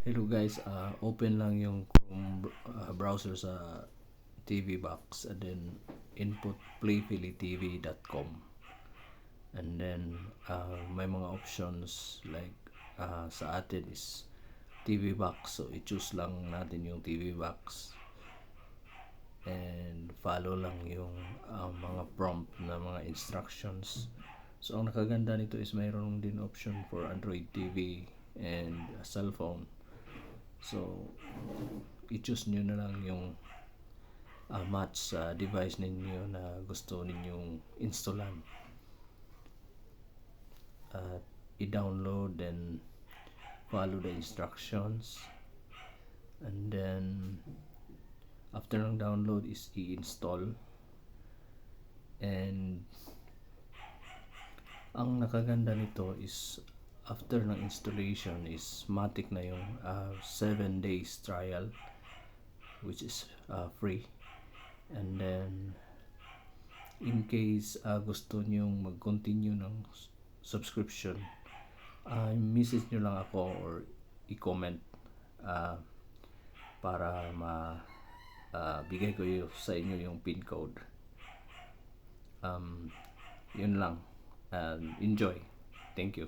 Hello guys, open lang yung Chrome browser sa TV box and then input playphillytv.com and then may mga options like sa atin is TV box, so i-choose lang natin yung TV box and follow lang yung mga prompt na mga instructions. So ang nakaganda nito is mayroon din option for Android TV and cell phone. So i-choose nyo na lang yung match sa device ninyo na gusto ninyong installan at i-download and follow the instructions, and then after ng download is i-install. And ang nakaganda nito is after ng installation is matik na yung 7 days trial, which is free. And then in case gusto nyong mag-continue ng subscription, message nyo lang ako or i-comment para bigay ko sa inyo yung pin code. Yun lang. Enjoy. Thank you.